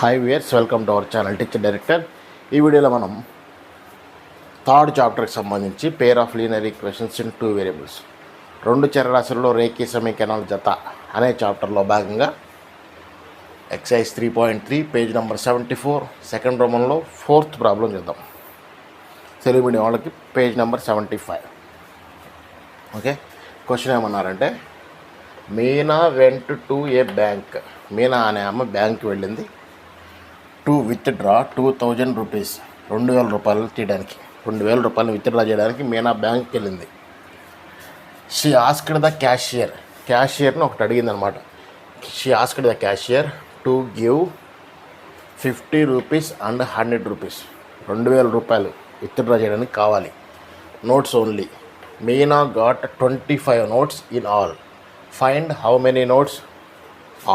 5 years. Welcome to our channel teacher director. ఈ వీడియోలో మనం థర్డ్ చాప్టర్కి సంబంధించి pair of linear equations in 2 variables, రెండు చరరాశుల్లో రేఖీ సమీకరణాల జత అనే చాప్టర్లో భాగంగా ఎక్సైజ్ 3.3 పేజ్ నెంబర్ 74 సెకండ్ రోమన్లో 4th ప్రాబ్లం చేద్దాం. తెలుగు మీడియం వాళ్ళకి పేజ్ నెంబర్ 75. ఓకే, క్వశ్చన్ ఏమన్నారంటే Meena went to a bank. Meena అనే ఆమె బ్యాంక్కి వెళ్ళింది. టు విత్డ్రా 2000 రూపీస్, 2000 రూపాయలు తీయడానికి, 2000 రూపాయలు విత్డ్రా చేయడానికి మీనా బ్యాంక్కి వెళ్ళింది. షీ ఆస్క్డ్ ద క్యాషియర్ని ఒకటి అడిగింది అనమాట. She asked the cashier to give 50 rupees and 100 rupees, 2000 రూపాయలు విత్డ్రా చేయడానికి కావాలి. Notes only. Meena got 25 notes in all. Find how many notes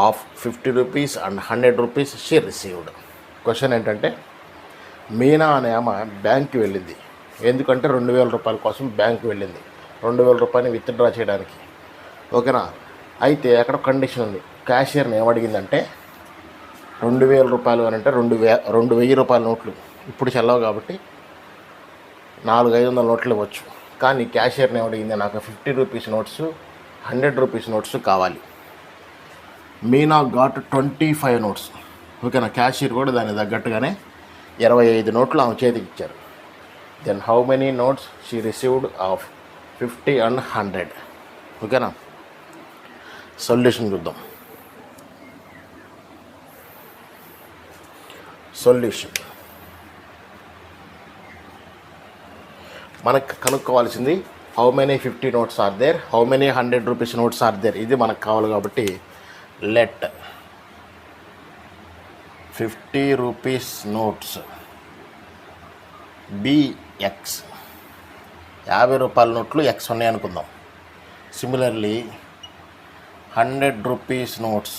of 50 rupees and 100 rupees she received. Question ఏంటంటే మీనా అనే ఆమె బ్యాంక్కి వెళ్ళింది. ఎందుకంటే 2000 రూపాయల కోసం బ్యాంక్కి వెళ్ళింది, 2000 రూపాయలని విత్డ్రా చేయడానికి. ఓకేనా. అయితే అక్కడ కండిషన్ ఉంది. క్యాషియర్ని ఏమడిగిందంటే 2000 రూపాయలు అని అంటే 2000 రూపాయల నోట్లు ఇప్పుడు చెల్లవు కాబట్టి 400-500 నోట్లు ఇవ్వచ్చు. కానీ క్యాషియర్ని ఏమడిగింది, నాకు 50 రూపీస్ నోట్స్ 100 రూపీస్ నోట్స్ కావాలి. Meena got 25 notes. ఓకేనా. క్యాషియర్ కూడా దానికి తగ్గట్టుగానే 25 నోట్లు ఆమె చేతికి ఇచ్చారు. Then how many notes she received of 50 and 100. ఓకేనా. సొల్యూషన్ చూద్దాం. సొల్యూషన్ మనకు కనుక్కోవాల్సింది how many 50 notes are there, how many 100 rupees notes are there. ఇది మనకు కావాలి కాబట్టి let 50 rupees notes be x. 50 రూపాయల నోట్లు ఎక్స్ ఉన్నాయి అనుకుందాం. Similarly 100 rupees notes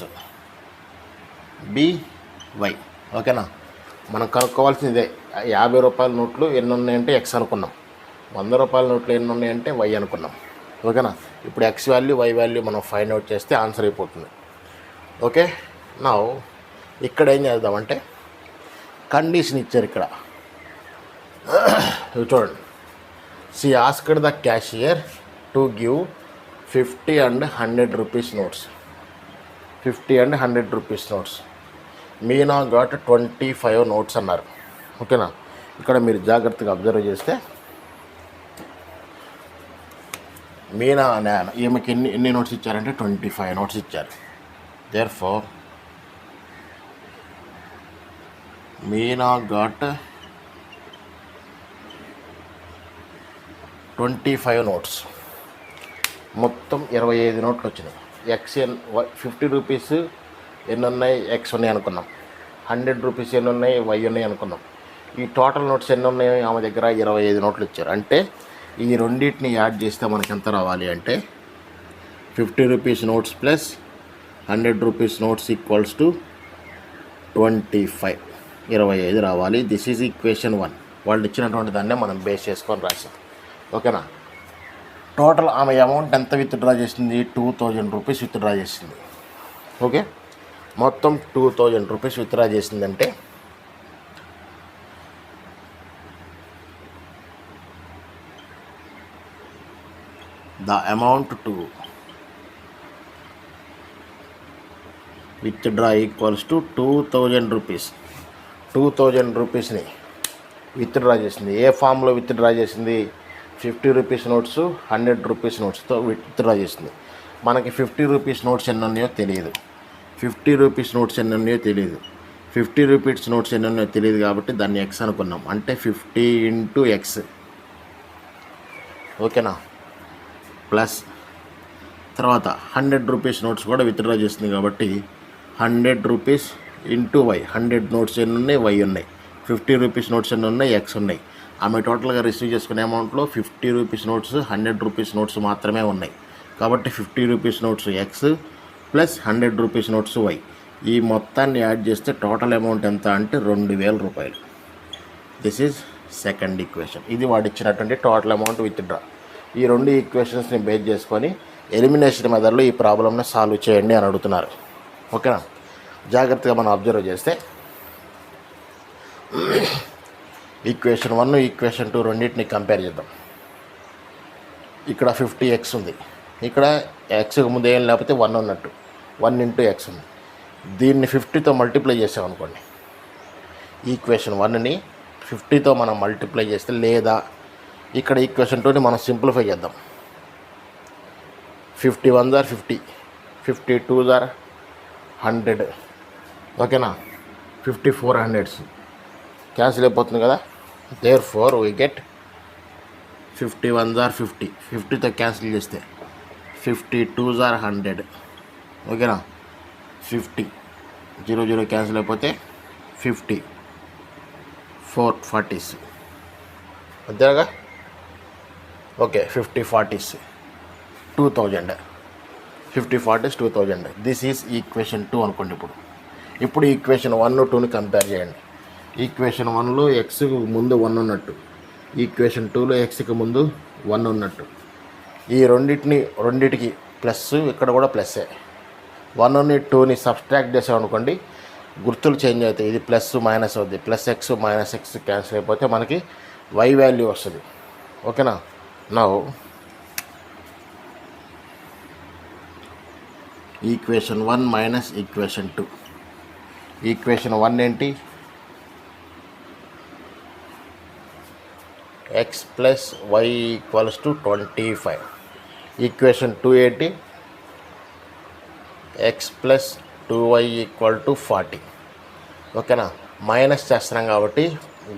be y. ఓకేనా. మనం కనుక్కోవాల్సింది ఇదే. 50 రూపాయల నోట్లు ఎన్ని ఉన్నాయంటే ఎక్స్ అనుకున్నాం, 100 రూపాయల నోట్లు ఎన్ని ఉన్నాయంటే వై అనుకున్నాం. ఓకేనా. ఇప్పుడు ఎక్స్ వాల్యూ వై వాల్యూ మనం ఫైండ్ అవుట్ చేస్తే ఆన్సర్ అయిపోతుంది. ఓకే. నా ఇక్కడ ఏం చేద్దామంటే కండిషన్ ఇచ్చారు ఇక్కడ చూడండి. She asked the cashier to give 50 and 100 rupees notes, 50 and 100 rupees notes. Meena got 25 notes అన్నారు. ఓకేనా. ఇక్కడ మీరు జాగ్రత్తగా అబ్జర్వ్ చేస్తే మీనా అనే ఈమెకి ఎన్ని నోట్స్ ఇచ్చారంటే 25 నోట్స్ ఇచ్చారు. Therefore Meena got 25 notes. మొత్తం 25 నోట్లు వచ్చినాయి. ఎక్స్ 50 రూపీస్ ఎన్ని ఉన్నాయి, ఎక్స్ ఉన్నాయి అనుకున్నాం. 100 రూపీస్ ఎన్ని ఉన్నాయి, వై ఉన్నాయి అనుకున్నాం. ఈ టోటల్ నోట్స్ ఎన్ని ఉన్నాయి, ఆమె దగ్గర 25 నోట్లు ఇచ్చారు. అంటే ఈ రెండింటిని యాడ్ చేస్తే మనకి ఎంత రావాలి అంటే 50 rupees notes plus 100 rupees notes equals to 25, 25 రావాలి. This is equation 1. వాళ్ళు ఇచ్చినటువంటి దాన్నే మనం బేస్ చేసుకొని రాసాం. ఓకేనా. టోటల్ ఆమె అమౌంట్ ఎంత విత్డ్రా చేసింది, 2000 రూపీస్ విత్డ్రా చేసింది. ఓకే. మొత్తం 2000 రూపీస్ విత్డ్రా చేసిందంటే the amount to withdraw equals to 2000 rupees. 2000 రూపీస్ని విత్డ్రా చేసింది. ఏ ఫామ్లో విత్డ్రా చేసింది, 50 రూపీస్ నోట్స్ 100 రూపీస్ నోట్స్తో విత్డ్రా చేసింది. మనకి 50 రూపీస్ నోట్స్ ఎన్ని ఉన్నాయో తెలియదు, 50 రూపీస్ నోట్స్ ఎన్ని ఉన్నాయో తెలియదు, 50 రూపీస్ నోట్స్ ఎన్ని ఉన్నాయో తెలియదు కాబట్టి దాన్ని ఎక్స్ అనుకున్నాం. అంటే 50 ఇంటూ ఎక్స్. ఓకేనా. ప్లస్ తర్వాత 100 రూపీస్ నోట్స్ కూడా విత్డ్రా చేస్తుంది కాబట్టి 100 రూపీస్ ఇంటూ వై. 100 నోట్స్ ఎన్ని ఉన్నాయి, వై ఉన్నాయి. 50 రూపీస్ నోట్స్ ఎన్ని ఉన్నాయి, ఎక్స్ ఉన్నాయి. ఆమె టోటల్గా రిసీవ్ చేసుకునే అమౌంట్లో 50 రూపీస్ నోట్స్ 100 రూపీస్ నోట్స్ మాత్రమే ఉన్నాయి కాబట్టి 50 rupees notes x plus 100 rupees notes y. ఈ మొత్తాన్ని యాడ్ చేస్తే టోటల్ అమౌంట్ ఎంత అంటే 2000 రూపాయలు. This is second equation. ఇది వాడు ఇచ్చినటువంటి టోటల్ అమౌంట్ విత్డ్రా. ఈ రెండు ఈక్వేషన్స్ని బేస్ చేసుకొని ఎలిమినేషన్ మెథడ్లో ఈ ప్రాబ్లమ్ని సాల్వ్ చేయండి అని అడుగుతున్నారు. ఓకేనా. జాగ్రత్తగా మనం అబ్జర్వ్ చేస్తే ఈక్వేషన్ 1 ఈక్వేషన్ 2 రెండింటిని కంపేర్ చేద్దాం. ఇక్కడ 50x ఉంది, ఇక్కడ ఎక్స్కి ముందు ఏం లేకపోతే 1 ఉన్నట్టు, 1 ఇంటూ ఎక్స్ ఉంది. దీన్ని 50తో మల్టిప్లై చేసామనుకోండి, ఈక్వేషన్ 1ని 50తో మనం మల్టిప్లై చేస్తే, లేదా ఇక్కడ ఈక్వేషన్ 2ని మనం సింప్లిఫై చేద్దాం. 51 జార్ 50, 52 జార్ 100, ఓకేనా, 54 హండ్రెడ్స్ క్యాన్సిల్ అయిపోతుంది కదా. therefore we get 51 జార్ 50, 50తో క్యాన్సిల్ చేస్తే 52 జార్ 100, ఓకేనా. 50 0 0 క్యాన్సిల్ అయిపోతే 50, 4 40s అంతేగా. Okay, 50 40s 2000, 50 40s 2000. This is equation 2 అనుకోండి. ఇప్పుడు ఈక్వేషన్ 1 2ని కంపేర్ చేయండి. ఈక్వేషన్ 1లో ఎక్స్కి ముందు 1 ఉన్నట్టు, ఈక్వేషన్ 2లో ఎక్స్కి ముందు 1 ఉన్నట్టు. ఈ రెండింటికి ప్లస్, ఇక్కడ కూడా ప్లస్సే. 1ని 2ని సబ్స్ట్రాక్ట్ చేసామనుకోండి, గుర్తులు చేంజ్ అవుతాయి. ఇది ప్లస్ మైనస్ అవుద్ది, plus x minus x cancel అయిపోతే మనకి వై వాల్యూ వస్తుంది, ఓకేనా. Now equation 1 minus equation 2. Equation 1 ఏంటి, x plus y equals to 25. Equation 2 ఏంటి, x plus 2y equal to 40, ఓకేనా. మైనస్ చేస్తున్నాం కాబట్టి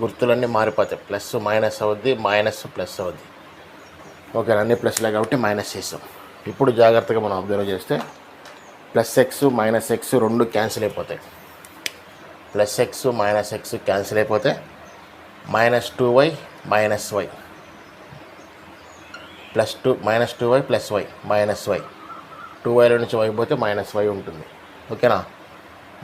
గుర్తులన్నీ మారిపోతాయి, ప్లస్ మైనస్ అవుద్ది, మైనస్ ప్లస్ అవుద్ది, ఓకేనా. అన్ని ప్లస్లే కాబట్టి మైనస్ చేసాం. ఇప్పుడు జాగ్రత్తగా మనం అబ్జర్వ్ చేస్తే ప్లస్ ఎక్స్ మైనస్ ఎక్స్ రెండు క్యాన్సిల్ అయిపోతాయి. Plus x minus x cancel అయిపోతే minus 2y minus y, minus 2y plus y minus y, 2yలో నుంచి వై పోతే మైనస్ వై ఉంటుంది, ఓకేనా.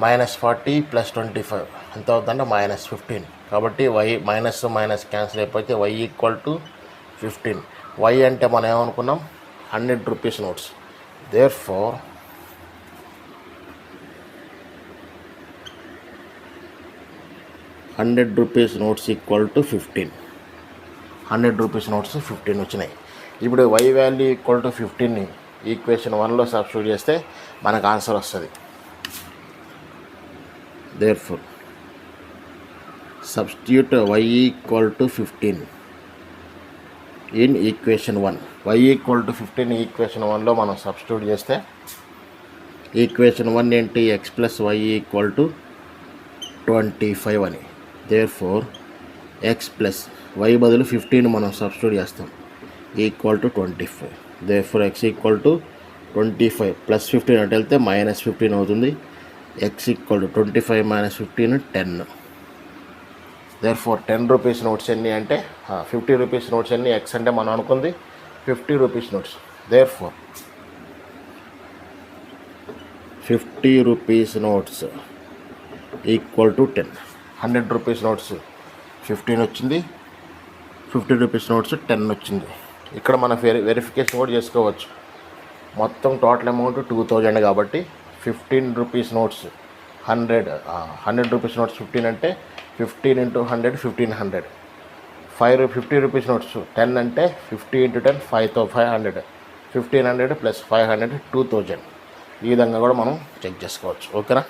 మైనస్ 40 ప్లస్ 25 ఎంత అవుతుందంటే మైనస్ 15. కాబట్టి వై మైనస్ మైనస్ క్యాన్సిల్ అయిపోతే వై ఈక్వల్ టు 15. వై అంటే మనం ఏమనుకున్నాం, 100 rupees notes. Therefore ₹100 notes equal to 15. 100 rupees notes 15 వచ్చినాయి. ఇప్పుడు వై వాల్యూ ఈక్వల్ టు 15ని ఈక్వేషన్ 1లో సబ్స్టిట్యూట్ చేస్తే మనకు ఆన్సర్ వస్తుంది. Therefore substitute y equal to 15 in equation 1. Y equal to 15 equation 1లో మనం సబ్స్టిట్యూట్ చేస్తే ఈక్వేషన్ 1 ఏంటి, x plus y equal to 25 అని. దేర్ఫోర్ ఎక్స్ ప్లస్ వై బదులు 15 మనం సబ్స్టిట్యూట్ చేస్తాం, equal to 25. Therefore X equal to 25 plus 15 అంటే వెళ్తే మైనస్ 15 అవుతుంది. X equal to 25 minus 15 10. Therefore 10 rupees notes ఎన్ని అంటే 50 రూపీస్ నోట్స్ ఎన్ని, ఎక్స్ అంటే మనం అనుకుంది 50 rupees notes. Therefore 50 rupees notes equal to 10. 100 rupees notes 15 వచ్చింది, 50 రూపీస్ నోట్స్ 10 వచ్చింది. ఇక్కడ మనం వెరిఫికేషన్ కూడా చేసుకోవచ్చు. మొత్తం టోటల్ అమౌంట్ 2000 కాబట్టి 15 రూపీస్ నోట్స్ 100 రూపీస్ నోట్స్ 15 అంటే 15 ఇంటూ 100 1500. 50 రూపీస్ నోట్స్ 10 అంటే 50 ఇంటూ 10 500. 1500 ప్లస్ 500 2000. ఈ విధంగా కూడా మనం చెక్ చేసుకోవచ్చు, ఓకేనా.